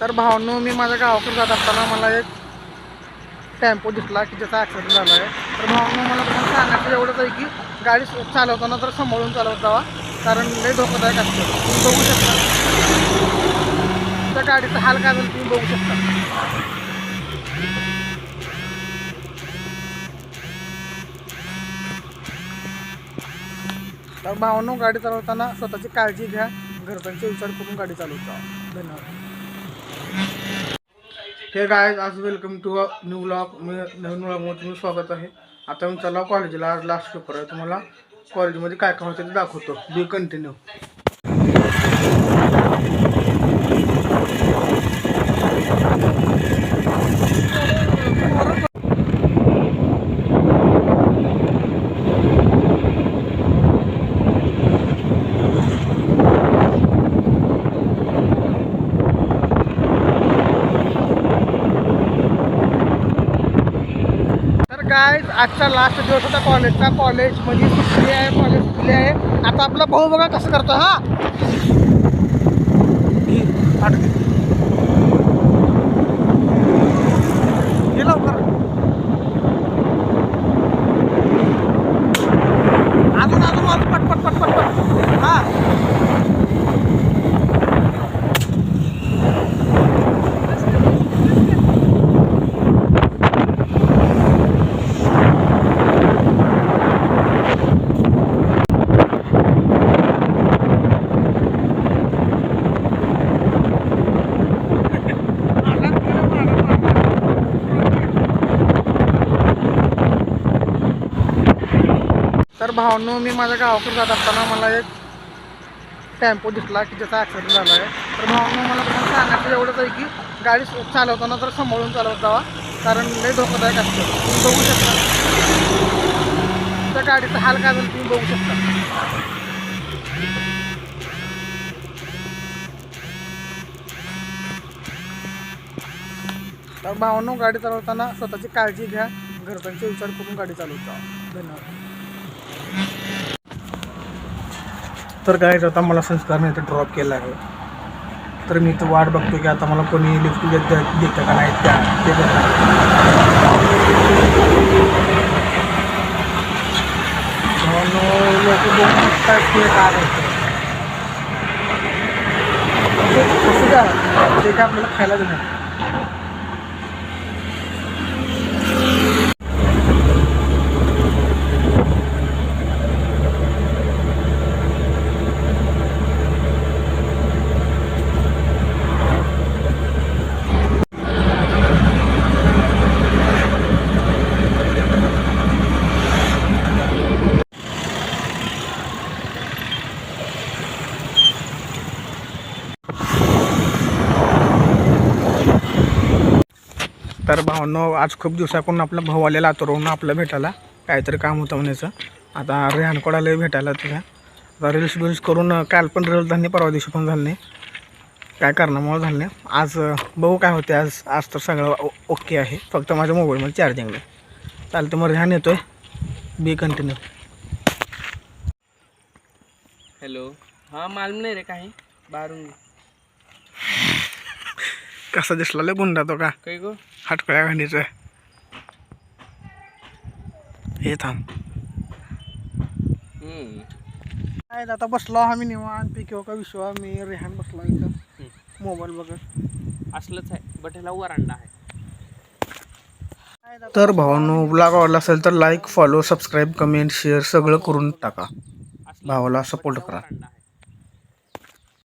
तर भावांनो, मी माझ्या गावाकडे जात असताना मला एक टेम्पो दिसला की ज्याचा ॲक्सिडेंट झाला आहे. तर भावांनो, मला तुम्हाला सांगायचं एवढंच आहे की गाडी चालवताना तर सांभाळून चालवत जावा, कारण लई धोकादायक असतं. तुम्ही बघू शकता त्या गाडीचा हाल काय झालं, तुम्ही बघू शकता. तर भावांनो, गाडी चालवताना स्वतःची काळजी घ्या, घरच्यांचा विचार करून गाडी चालवत जावा. धन्यवाद. हे गायज, आज वेलकम टू न्यू व्लॉग. मी नवीन व्लॉगमध्ये तुम्ही स्वागत आहे. आता मी चला कॉलेजला, आज लास्ट पेपर आहे. तुम्हाला कॉलेजमध्ये काय काय होतं ते दाखवतो. बी कंटिन्यू. गाइस, आजचा लास्ट दिवस होता कॉलेजचा. कॉलेजमध्ये सुटली आहे, कॉलेज सुटली आहे. आता आपला भाऊ बघा कसं करतो. हा हे लवकर अजून अजून अजून पटपट पटपट पट. हा तर भावांनो, मी माझ्या गावाकडे जात असताना मला एक टेम्पो दिसला की ज्याचा ॲक्सिडेंट झाला आहे. तर भावांनो, मला तुम्हाला सांगायचं एवढंच आहे की गाडी चालवताना तर सांभाळून चालवत जावा, कारण लई धोकादायक असतं. तुम्ही बघू शकता त्या गाडीचा हाल काय झालं, तुम्ही बघू शकता. तर भावांनो, गाडी चालवताना स्वतःची काळजी घ्या, घरच्यांचा विचार करून गाडी चालवत जावा. धन्यवाद. तर काय आता मला संस्कारने इथे ड्रॉप केला आहे. तर मी इथं वाट बघतो की आता मला कोणी लिफ्ट देतं का नाही त्या ते लोक बघू शकतात की काय कसं काय ते काय आपल्याला खायला देणार. तर भावांनो, आज खूप दिवसाकडून आपला भाऊ आलेला आतुरवरून आपल्या भेटायला, काहीतरी काम होतं म्हणायचं. आता रेहानकोड आलं भेटायला तुझ्या. आता रील्स करून काल पण रील्स झाली, परवा दिवशी पण झालं नाही, काय कारणामुळे झालं नाही. आज बघू काय होते. आज आज तर सगळं ओके आहे, फक्त माझ्या मोबाईलमध्ये चार्जिंग नाही. चालतं, मग रेहान येतोय. बी कंटिन्यू. हॅलो. हां, मालूम नाही रे काही बारून कसा दिसला लय गुंडा तो का काही गो हटकळ्या घाणीचं. हे थांब. काय आता बसलो आम्ही निवांत पैकी का विश्वा, मी रेहान बसला इथं मोबाईल बघत. असलंच आहे, बट ह्याला वरांडा आहे. तर भावांनो, ब्लॉग आवडला असेल तर like, follow, subscribe, comment, share सगळं करून टाका. भावाला सपोर्ट करा.